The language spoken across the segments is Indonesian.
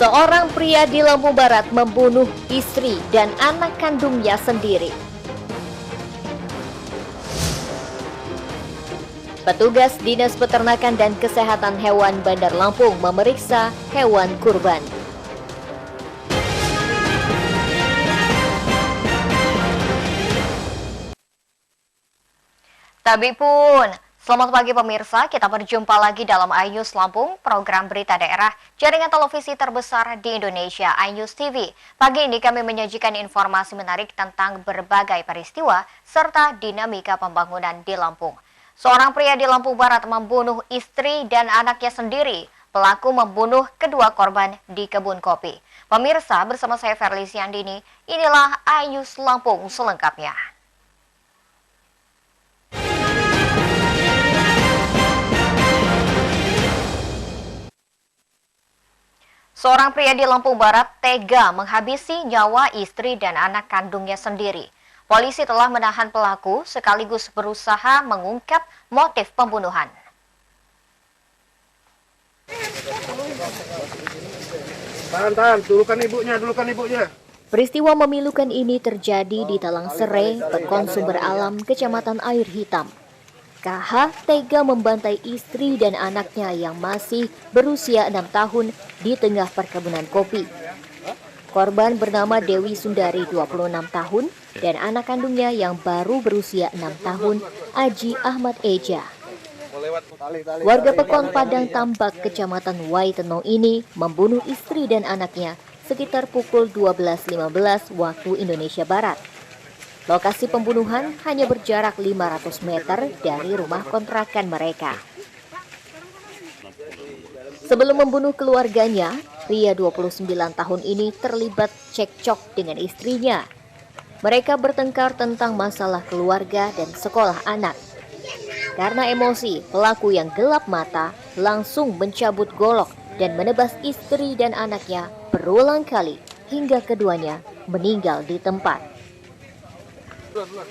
Seorang pria di Lampung Barat membunuh istri dan anak kandungnya sendiri. Petugas Dinas Peternakan dan Kesehatan Hewan Bandar Lampung memeriksa hewan kurban. Tabi pun, selamat pagi pemirsa, kita berjumpa lagi dalam iNews Lampung, program berita daerah jaringan televisi terbesar di Indonesia, iNews TV. Pagi ini kami menyajikan informasi menarik tentang berbagai peristiwa serta dinamika pembangunan di Lampung. Seorang pria di Lampung Barat membunuh istri dan anaknya sendiri. Pelaku membunuh kedua korban di kebun kopi. Pemirsa, bersama saya Ferlisi Andini, inilah iNews Lampung selengkapnya. Seorang pria di Lampung Barat tega menghabisi nyawa istri dan anak kandungnya sendiri. Polisi telah menahan pelaku sekaligus berusaha mengungkap motif pembunuhan. Tahan, dulukan ibunya. Peristiwa memilukan ini terjadi di Talang Sere, Pekon Sumber Alam, Kecamatan Air Hitam. KH tega membantai istri dan anaknya yang masih berusia 6 tahun di tengah perkebunan kopi. Korban bernama Dewi Sundari, 26 tahun, dan anak kandungnya yang baru berusia 6 tahun, Aji Ahmad Eja. Warga Pekon Padang Tambak, Kecamatan Waiteno ini membunuh istri dan anaknya sekitar pukul 12.15 waktu Indonesia Barat. Lokasi pembunuhan hanya berjarak 500 meter dari rumah kontrakan mereka. Sebelum membunuh keluarganya, pria 29 tahun ini terlibat cekcok dengan istrinya. Mereka bertengkar tentang masalah keluarga dan sekolah anak. Karena emosi, pelaku yang gelap mata langsung mencabut golok dan menebas istri dan anaknya berulang kali hingga keduanya meninggal di tempat.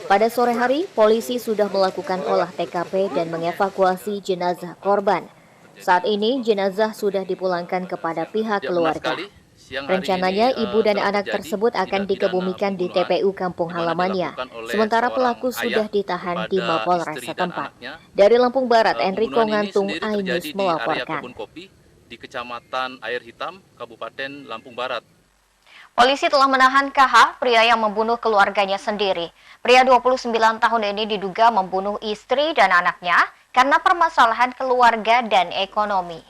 Pada sore hari, polisi sudah melakukan olah TKP dan mengevakuasi jenazah korban. Saat ini, jenazah sudah dipulangkan kepada pihak keluarga. Rencananya, ibu dan anak tersebut akan dikebumikan di TPU kampung halamannya. Sementara pelaku sudah ditahan di Mapolres setempat. Dari Lampung Barat, Enrico Ngantung, iNews melaporkan. Di Kecamatan Air Hitam, Kabupaten Lampung Barat. Polisi telah menahan KH, pria yang membunuh keluarganya sendiri. Pria 29 tahun ini diduga membunuh istri dan anaknya karena permasalahan keluarga dan ekonomi.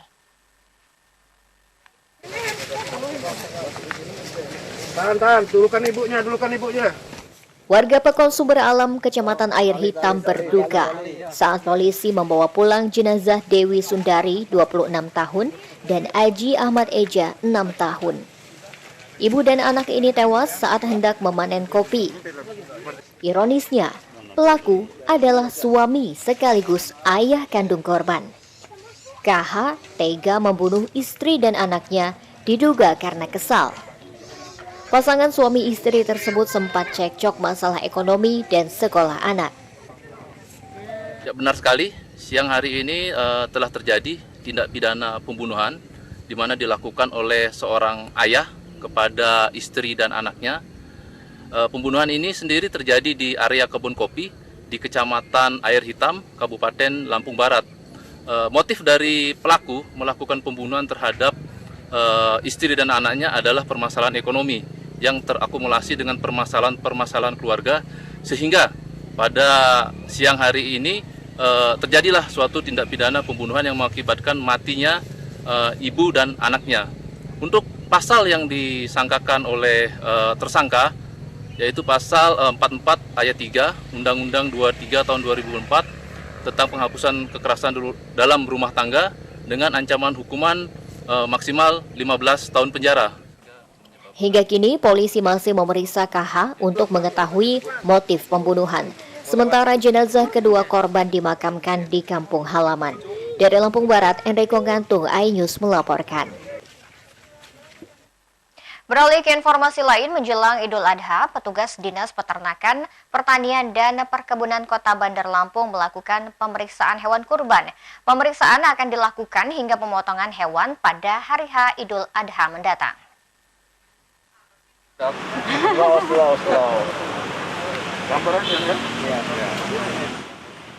Tahan, dulukan ibunya. Warga Pekon Sumber Alam, Kecamatan Air Hitam berduka saat polisi membawa pulang jenazah Dewi Sundari, 26 tahun, dan Aji Ahmad Eja, 6 tahun. Ibu dan anak ini tewas saat hendak memanen kopi. Ironisnya, pelaku adalah suami sekaligus ayah kandung korban. KH tega membunuh istri dan anaknya diduga karena kesal. Pasangan suami istri tersebut sempat cekcok masalah ekonomi dan sekolah anak. Ya, benar sekali, siang hari ini telah terjadi tindak pidana pembunuhan di mana dilakukan oleh seorang ayah kepada istri dan anaknya. Pembunuhan ini sendiri terjadi di area kebun kopi di Kecamatan Air Hitam, Kabupaten Lampung Barat. Motif dari pelaku melakukan pembunuhan terhadap istri dan anaknya adalah permasalahan ekonomi yang terakumulasi dengan permasalahan keluarga, sehingga pada siang hari ini terjadilah suatu tindak pidana pembunuhan yang mengakibatkan matinya ibu dan anaknya. Untuk pasal yang disangkakan oleh tersangka, yaitu pasal 44 ayat 3 Undang-Undang 23 tahun 2004 tentang penghapusan kekerasan dalam rumah tangga dengan ancaman hukuman maksimal 15 tahun penjara. Hingga kini polisi masih memeriksa KH untuk mengetahui motif pembunuhan. Sementara jenazah kedua korban dimakamkan di kampung halaman. Dari Lampung Barat, Enrico Ngantung, iNews melaporkan. Beralih ke informasi lain, menjelang Idul Adha, petugas Dinas Peternakan, Pertanian, dan Perkebunan Kota Bandar Lampung melakukan pemeriksaan hewan kurban. Pemeriksaan akan dilakukan hingga pemotongan hewan pada hari H Idul Adha mendatang.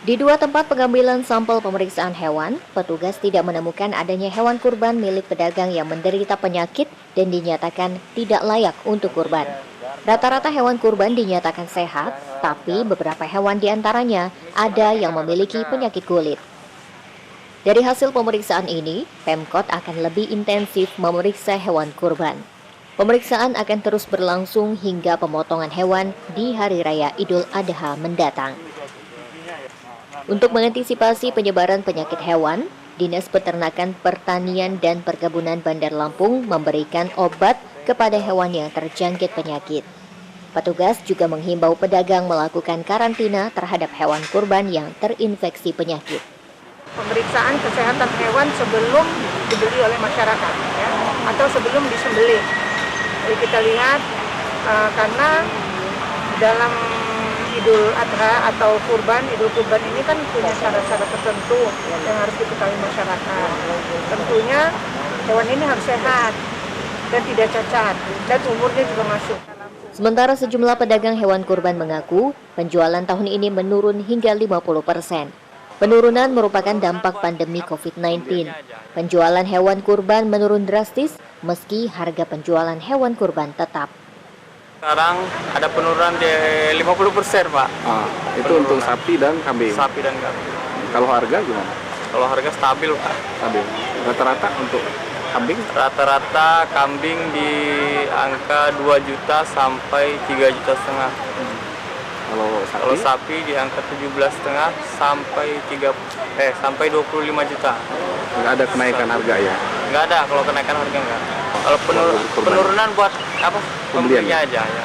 Di dua tempat pengambilan sampel pemeriksaan hewan, petugas tidak menemukan adanya hewan kurban milik pedagang yang menderita penyakit dan dinyatakan tidak layak untuk kurban. Rata-rata hewan kurban dinyatakan sehat, tapi beberapa hewan diantaranya ada yang memiliki penyakit kulit. Dari hasil pemeriksaan ini, Pemkot akan lebih intensif memeriksa hewan kurban. Pemeriksaan akan terus berlangsung hingga pemotongan hewan di Hari Raya Idul Adha mendatang. Untuk mengantisipasi penyebaran penyakit hewan, Dinas Peternakan, Pertanian, dan Perkebunan Bandar Lampung memberikan obat kepada hewan yang terjangkit penyakit. Petugas juga menghimbau pedagang melakukan karantina terhadap hewan kurban yang terinfeksi penyakit. Pemeriksaan kesehatan hewan sebelum dibeli oleh masyarakat, ya, atau sebelum disembelih. Jadi kita lihat karena dalam Idul Adha atau Idul Kurban ini kan punya syarat-syarat tertentu yang harus diketahui masyarakat. Tentunya hewan ini harus sehat dan tidak cacat, dan umurnya juga masuk. Sementara sejumlah pedagang hewan kurban mengaku penjualan tahun ini menurun hingga 50%. Penurunan merupakan dampak pandemi COVID-19. Penjualan hewan kurban menurun drastis meski harga penjualan hewan kurban tetap. Sekarang ada penurunan di 50%, Pak. Itu penurunan. Untuk sapi dan kambing. Sapi dan kambing. Kalau harga gimana? Kalau harga stabil, Pak. Stabil. Rata-rata untuk kambing? Rata-rata kambing di angka 2 juta sampai 3,5 juta. Kalau sapi di angka 17,5 sampai 25 juta. Nggak ada kenaikan harga ya? Nggak ada, kalau kenaikan harga nggak. Kalau penurunan buat apa? Pembelinya aja ya.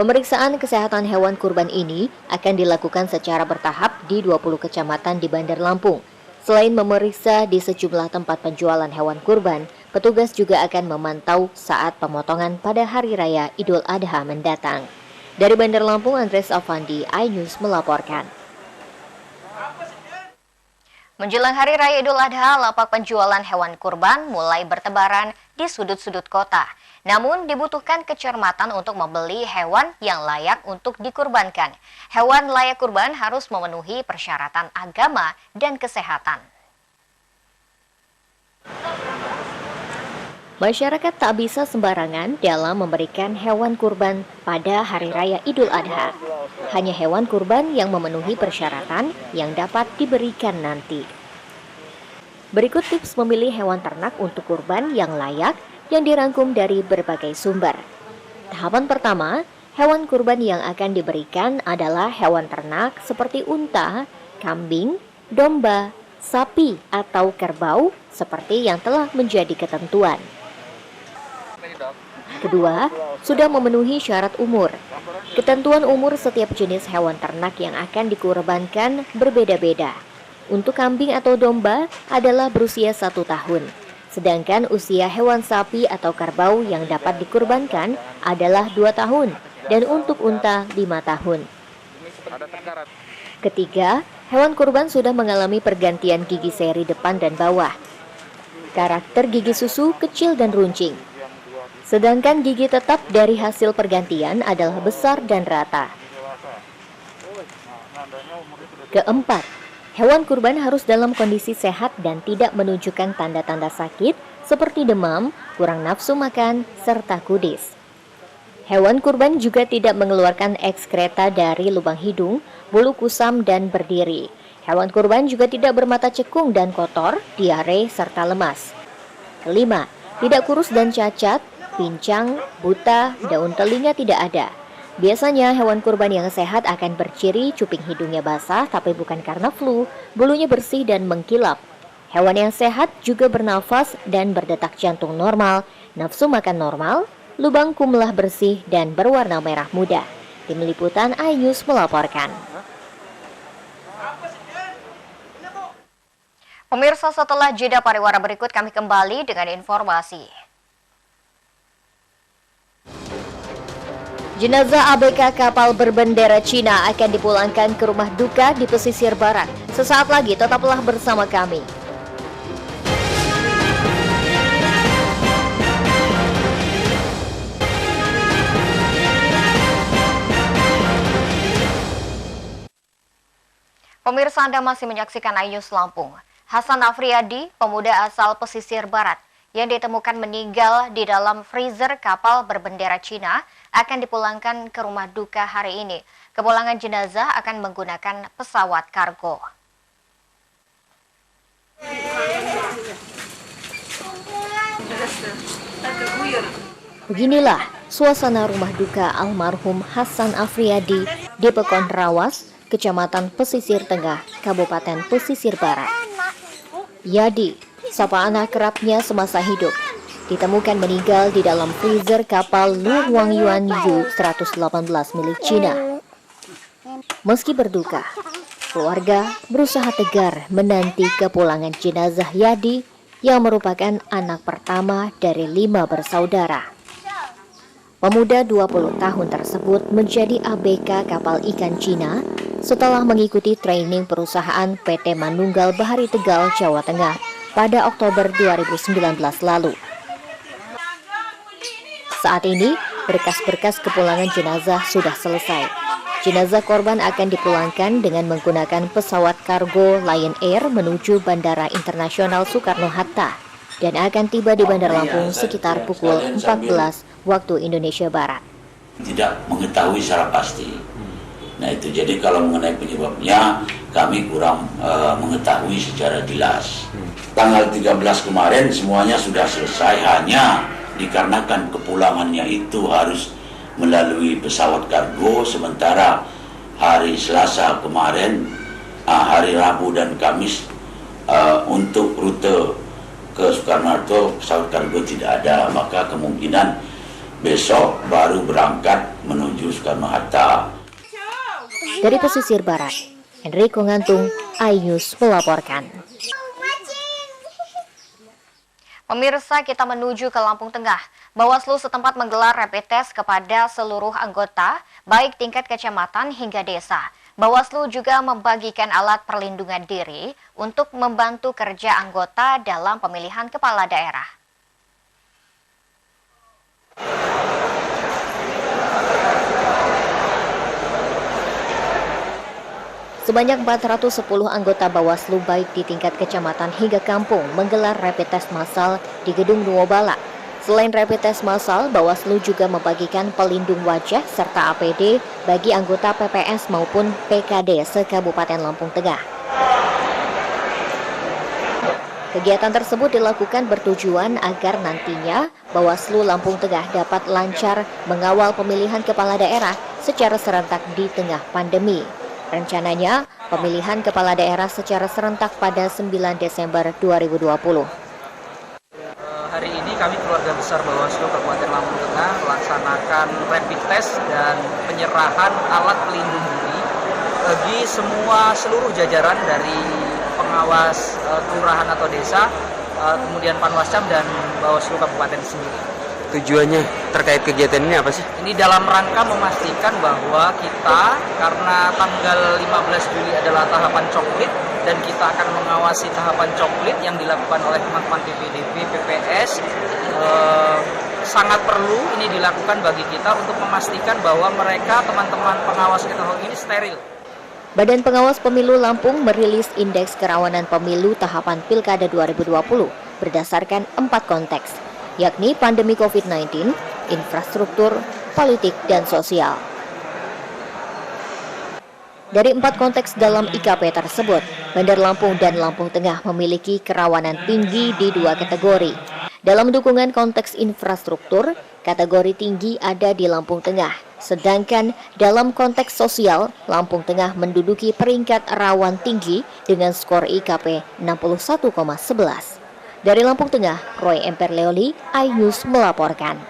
Pemeriksaan kesehatan hewan kurban ini akan dilakukan secara bertahap di 20 kecamatan di Bandar Lampung. Selain memeriksa di sejumlah tempat penjualan hewan kurban, petugas juga akan memantau saat pemotongan pada Hari Raya Idul Adha mendatang. Dari Bandar Lampung, Andres Avandi, iNews melaporkan. Menjelang Hari Raya Idul Adha, lapak penjualan hewan kurban mulai bertebaran di sudut-sudut kota. Namun dibutuhkan kecermatan untuk membeli hewan yang layak untuk dikurbankan. Hewan layak kurban harus memenuhi persyaratan agama dan kesehatan. Masyarakat tak bisa sembarangan dalam memberikan hewan kurban pada Hari Raya Idul Adha. Hanya hewan kurban yang memenuhi persyaratan yang dapat diberikan nanti. Berikut tips memilih hewan ternak untuk kurban yang layak yang dirangkum dari berbagai sumber. Tahapan pertama, hewan kurban yang akan diberikan adalah hewan ternak seperti unta, kambing, domba, sapi, atau kerbau seperti yang telah menjadi ketentuan. Kedua, sudah memenuhi syarat umur. Ketentuan umur setiap jenis hewan ternak yang akan dikurbankan berbeda-beda. Untuk kambing atau domba adalah berusia 1 tahun. Sedangkan usia hewan sapi atau kerbau yang dapat dikurbankan adalah 2 tahun. Dan untuk unta 5 tahun. Ketiga, hewan kurban sudah mengalami pergantian gigi seri depan dan bawah. Karakter gigi susu kecil dan runcing. Sedangkan gigi tetap dari hasil pergantian adalah besar dan rata. Keempat, hewan kurban harus dalam kondisi sehat dan tidak menunjukkan tanda-tanda sakit seperti demam, kurang nafsu makan, serta kudis. Hewan kurban juga tidak mengeluarkan ekskreta dari lubang hidung, bulu kusam, dan berdiri. Hewan kurban juga tidak bermata cekung dan kotor, diare, serta lemas. Kelima, tidak kurus dan cacat, pincang, buta, daun telinga tidak ada. Biasanya hewan kurban yang sehat akan berciri cuping hidungnya basah tapi bukan karena flu, bulunya bersih dan mengkilap. Hewan yang sehat juga bernafas dan berdetak jantung normal, nafsu makan normal, lubang kumlah bersih dan berwarna merah muda. Tim Liputan iNews melaporkan. Pemirsa, setelah jeda pariwara berikut kami kembali dengan informasi. Jenazah ABK kapal berbendera Cina akan dipulangkan ke rumah duka di pesisir barat. Sesaat lagi tetaplah bersama kami. Pemirsa, Anda masih menyaksikan iNews Lampung. Hasan Afriyadi, pemuda asal pesisir barat, yang ditemukan meninggal di dalam freezer kapal berbendera Cina akan dipulangkan ke rumah duka hari ini. Kepulangan jenazah akan menggunakan pesawat kargo. Beginilah suasana rumah duka almarhum Hasan Afriyadi di Pekon Rawas, Kecamatan Pesisir Tengah, Kabupaten Pesisir Barat. Yadi, sapa anak kerapnya semasa hidup, ditemukan meninggal di dalam freezer kapal Lu Huangyuan Yu 118 milik Cina. Meski berduka, keluarga berusaha tegar menanti kepulangan jenazah Yadi yang merupakan anak pertama dari 5 bersaudara. Pemuda 20 tahun tersebut menjadi ABK kapal ikan Cina setelah mengikuti training perusahaan PT Manunggal Bahari Tegal, Jawa Tengah pada Oktober 2019 lalu. Saat ini, berkas-berkas kepulangan jenazah sudah selesai. Jenazah korban akan dipulangkan dengan menggunakan pesawat kargo Lion Air menuju Bandara Internasional Soekarno-Hatta dan akan tiba di Bandar Lampung sekitar pukul 14 waktu Indonesia Barat. Tidak mengetahui secara pasti. Nah itu, jadi kalau mengenai penyebabnya kami kurang mengetahui secara jelas. Tanggal 13 kemarin semuanya sudah selesai, hanya dikarenakan kepulangannya itu harus melalui pesawat kargo, sementara hari Selasa kemarin, hari Rabu dan Kamis untuk rute ke Soekarno-Hatta pesawat kargo tidak ada, maka kemungkinan besok baru berangkat menuju Soekarno-Hatta. Dari pesisir barat, Enrico Ngantung, iNews melaporkan. Pemirsa, kita menuju ke Lampung Tengah. Bawaslu setempat menggelar rapid test kepada seluruh anggota, baik tingkat kecamatan hingga desa. Bawaslu juga membagikan alat perlindungan diri untuk membantu kerja anggota dalam pemilihan kepala daerah. Sebanyak 410 anggota Bawaslu baik di tingkat kecamatan hingga kampung menggelar rapid test massal di Gedung Nuwobala. Selain rapid test massal, Bawaslu juga membagikan pelindung wajah serta APD bagi anggota PPS maupun PKD se-Kabupaten Lampung Tengah. Kegiatan tersebut dilakukan bertujuan agar nantinya Bawaslu Lampung Tengah dapat lancar mengawal pemilihan kepala daerah secara serentak di tengah pandemi. Rencananya, pemilihan kepala daerah secara serentak pada 9 Desember 2020. Hari ini kami keluarga besar Bawaslu Kabupaten Lampung Tengah melaksanakan rapid test dan penyerahan alat pelindung diri bagi seluruh jajaran dari pengawas kelurahan atau desa, kemudian Panwascam dan Bawaslu Kabupaten sendiri. Tujuannya terkait kegiatan ini apa sih? Ini dalam rangka memastikan bahwa kita, karena tanggal 15 Juli adalah tahapan coklit dan kita akan mengawasi tahapan coklit yang dilakukan oleh teman-teman PPDP, PPS, sangat perlu ini dilakukan bagi kita untuk memastikan bahwa mereka, teman-teman pengawas kita ini steril. Badan Pengawas Pemilu Lampung merilis Indeks Kerawanan Pemilu Tahapan Pilkada 2020 berdasarkan 4 konteks, yakni pandemi COVID-19, infrastruktur, politik, dan sosial. Dari 4 konteks dalam IKP tersebut, Bandar Lampung dan Lampung Tengah memiliki kerawanan tinggi di 2 kategori. Dalam dukungan konteks infrastruktur, kategori tinggi ada di Lampung Tengah, sedangkan dalam konteks sosial, Lampung Tengah menduduki peringkat rawan tinggi dengan skor IKP 61,11. Dari Lampung Tengah, Roy Emperleoli, iNews melaporkan.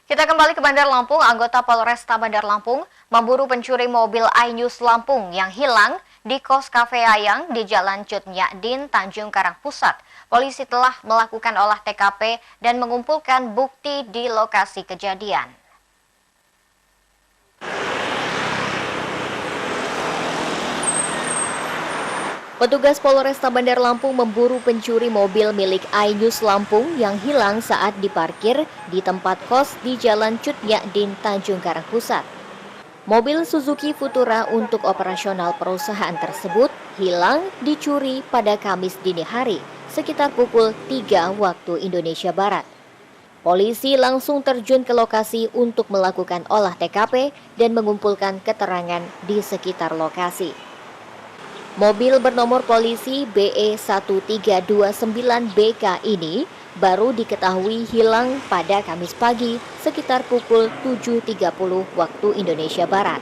Kita kembali ke Bandar Lampung. Anggota Polresta Bandar Lampung memburu pencuri mobil iNews Lampung yang hilang di kos Cafe Ayang di Jalan Cut Nyadin, Tanjung Karang Pusat. polisi telah melakukan olah TKP dan mengumpulkan bukti di lokasi kejadian. Petugas Polresta Bandar Lampung memburu pencuri mobil milik iNews Lampung yang hilang saat diparkir di tempat kos di Jalan Cut Yakdin, Tanjung Karang Pusat. Mobil Suzuki Futura untuk operasional perusahaan tersebut hilang dicuri pada Kamis dini hari sekitar pukul 3 waktu Indonesia Barat. Polisi langsung terjun ke lokasi untuk melakukan olah TKP dan mengumpulkan keterangan di sekitar lokasi. Mobil bernomor polisi BE1329BK ini baru diketahui hilang pada Kamis pagi sekitar pukul 7.30 waktu Indonesia Barat.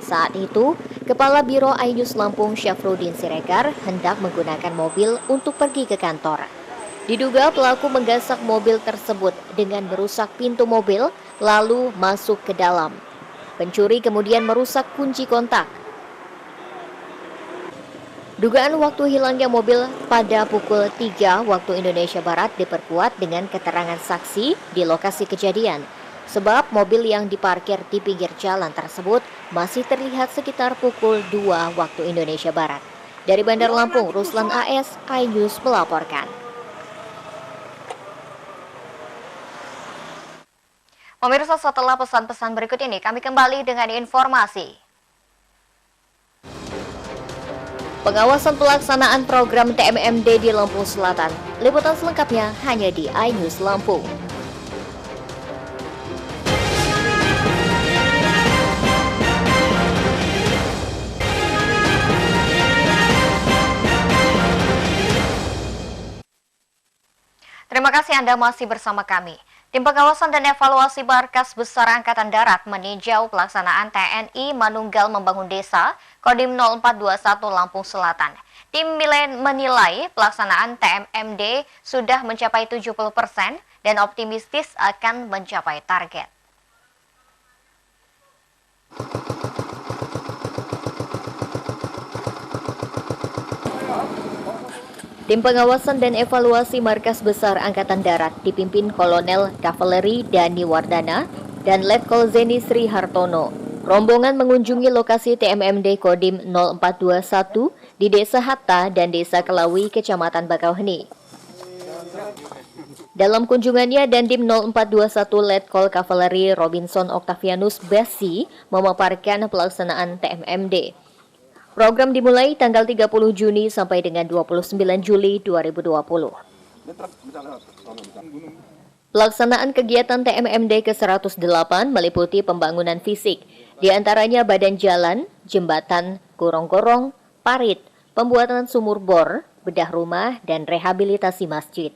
Saat itu, Kepala Biro iNews Lampung Syafruddin Siregar hendak menggunakan mobil untuk pergi ke kantor. Diduga pelaku menggasak mobil tersebut dengan merusak pintu mobil lalu masuk ke dalam. Pencuri kemudian merusak kunci kontak. Dugaan waktu hilangnya mobil pada pukul 3 waktu Indonesia Barat diperkuat dengan keterangan saksi di lokasi kejadian. Sebab mobil yang diparkir di pinggir jalan tersebut masih terlihat sekitar pukul 2 waktu Indonesia Barat. Dari Bandar Lampung, Ruslan AS, iNews melaporkan. Pemirsa, setelah pesan-pesan berikut ini, kami kembali dengan informasi. Pengawasan pelaksanaan program TMMD di Lampung Selatan. Liputan selengkapnya hanya di iNews Lampung. Terima kasih Anda masih bersama kami. Tim Pengawasan dan Evaluasi Markas Besar Angkatan Darat meninjau pelaksanaan TNI Manunggal Membangun Desa Kodim 0421 Lampung Selatan. Tim menilai pelaksanaan TMMD sudah mencapai 70% dan optimistis akan mencapai target. Tim Pengawasan dan Evaluasi Markas Besar Angkatan Darat dipimpin Kolonel Kavaleri Dani Wardana dan Letkol Zeni Sri Hartono. Rombongan mengunjungi lokasi TMMD Kodim 0421 di Desa Hatta dan Desa Kelawi, Kecamatan Bakauheni. Dalam kunjungannya, Dandim 0421 Letkol Kavaleri Robinson Octavianus Besi memaparkan pelaksanaan TMMD. Program dimulai tanggal 30 Juni sampai dengan 29 Juli 2020. Pelaksanaan kegiatan TMMD ke-108 meliputi pembangunan fisik, di antaranya badan jalan, jembatan, gorong-gorong, parit, pembuatan sumur bor, bedah rumah, dan rehabilitasi masjid.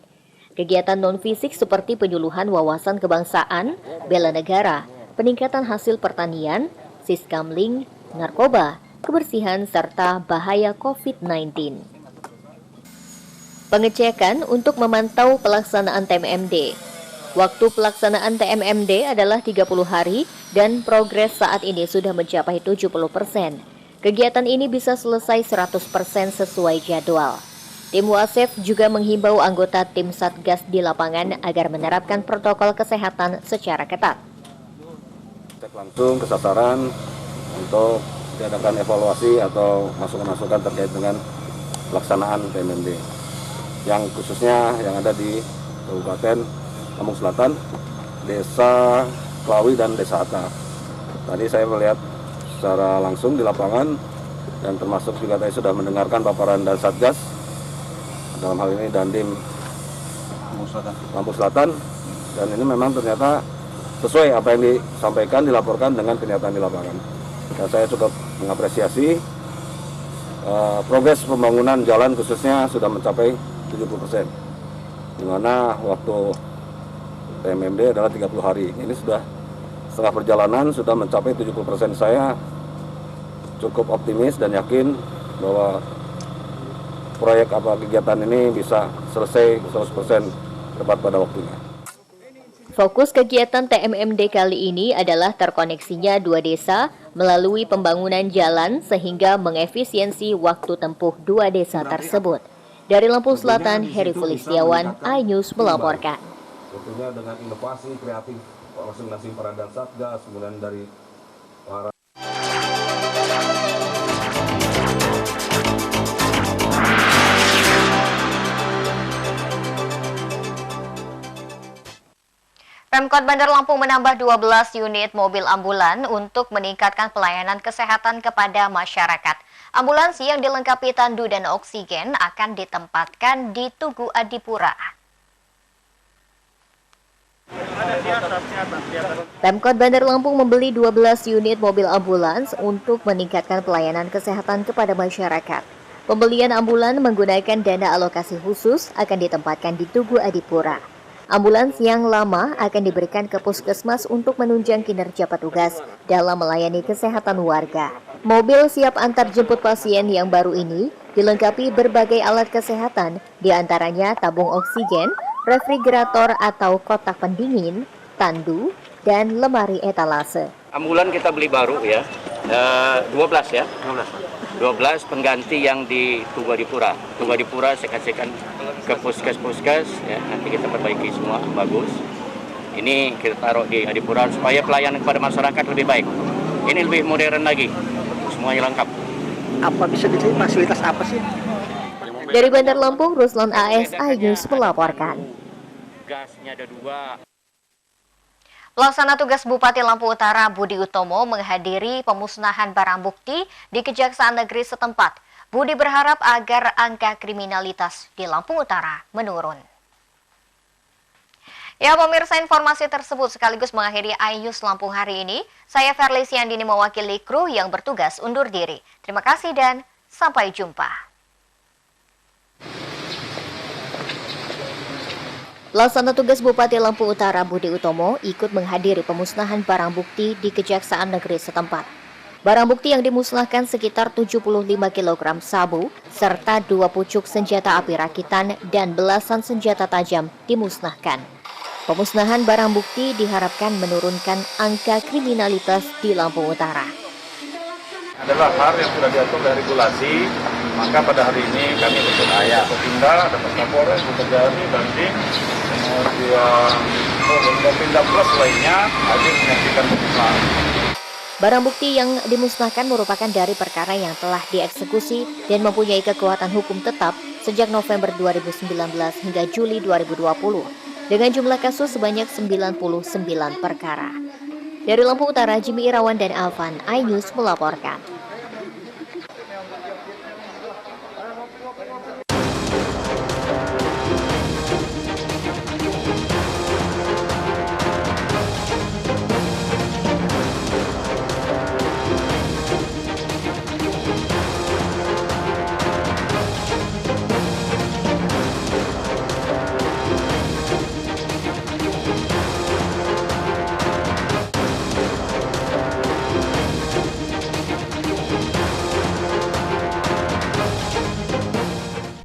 Kegiatan non-fisik seperti penyuluhan wawasan kebangsaan, bela negara, peningkatan hasil pertanian, siskamling, narkoba, kebersihan, serta bahaya COVID-19. Pengecekan untuk memantau pelaksanaan TMMD. Waktu pelaksanaan TMMD adalah 30 hari dan progres saat ini sudah mencapai 70%. Kegiatan ini bisa selesai 100% sesuai jadwal. Tim Wasef juga menghimbau anggota tim Satgas di lapangan agar menerapkan protokol kesehatan secara ketat. Cek langsung ke sasaran untuk diadakan evaluasi atau masukan-masukan terkait dengan pelaksanaan TMMD yang khususnya yang ada di Kabupaten Lampung Selatan, Desa Kelawi dan Desa Hatta. Tadi saya melihat secara langsung di lapangan dan termasuk juga tadi sudah mendengarkan paparan dari Satgas, dalam hal ini Dandim Lampung Selatan, dan ini memang ternyata sesuai apa yang disampaikan, dilaporkan dengan kenyataan di lapangan. Dan saya cukup mengapresiasi progres pembangunan jalan khususnya sudah mencapai 70%, di mana waktu TMMD adalah 30 hari. Ini sudah setengah perjalanan, sudah mencapai 70%. Saya cukup optimis dan yakin bahwa proyek kegiatan ini bisa selesai 100% tepat pada waktunya. Fokus kegiatan TMMD kali ini adalah terkoneksinya 2 desa melalui pembangunan jalan sehingga mengefisiensi waktu tempuh 2 desa tersebut. Dari Lampung Selatan, Heri Fulistiawan, iNews melaporkan. Tentunya dengan inovasi kreatif masing-masing peradaan Satgas, kemudian dari para Pemkot Bandar Lampung menambah 12 unit mobil ambulan untuk meningkatkan pelayanan kesehatan kepada masyarakat. Ambulans yang dilengkapi tandu dan oksigen akan ditempatkan di Tugu Adipura. Pemkot Bandar Lampung membeli 12 unit mobil ambulans untuk meningkatkan pelayanan kesehatan kepada masyarakat. Pembelian ambulan menggunakan dana alokasi khusus akan ditempatkan di Tugu Adipura. Ambulans yang lama akan diberikan ke puskesmas untuk menunjang kinerja petugas dalam melayani kesehatan warga. Mobil siap antar jemput pasien yang baru ini dilengkapi berbagai alat kesehatan, diantaranya tabung oksigen, refrigerator atau kotak pendingin, tandu, dan lemari etalase. Ambulan kita beli baru ya, 12 ya, 12 pengganti yang di Tugu Adipura. Tugu Adipura saya kasihkan ke puskes ya, nanti kita perbaiki semua bagus. Ini kita taruh di Adipura supaya pelayanan kepada masyarakat lebih baik. Ini lebih modern lagi, semuanya lengkap. Apa bisa dicari fasilitas apa sih? Dari Bandar Lampung, Ruslan AS, iNews melaporkan. Gasnya ada 2. Pelaksana tugas Bupati Lampung Utara Budi Utomo menghadiri pemusnahan barang bukti di Kejaksaan Negeri setempat. Budi berharap agar angka kriminalitas di Lampung Utara menurun. Ya pemirsa, informasi tersebut sekaligus mengakhiri iNews Lampung hari ini. Saya Verly Siandini mewakili kru yang bertugas undur diri. Terima kasih dan sampai jumpa. Pelaksana tugas Bupati Lampung Utara Budi Utomo ikut menghadiri pemusnahan barang bukti di Kejaksaan Negeri setempat. Barang bukti yang dimusnahkan sekitar 75 kg sabu, serta 2 pucuk senjata api rakitan dan belasan senjata tajam dimusnahkan. Pemusnahan barang bukti diharapkan menurunkan angka kriminalitas di Lampung Utara. Adalah hal yang sudah diatur dari regulasi, maka pada hari ini kami berupaya Kopinda, ada Pak Kapolres, Bupati, Banding, kemudian Kopinda Plus lainnya hadir menyaksikan pemusnahan. Barang bukti yang dimusnahkan merupakan dari perkara yang telah dieksekusi dan mempunyai kekuatan hukum tetap sejak November 2019 hingga Juli 2020 dengan jumlah kasus sebanyak 99 perkara. Dari Lampung Utara, Jimmy Irawan dan Alvan, iNews melaporkan.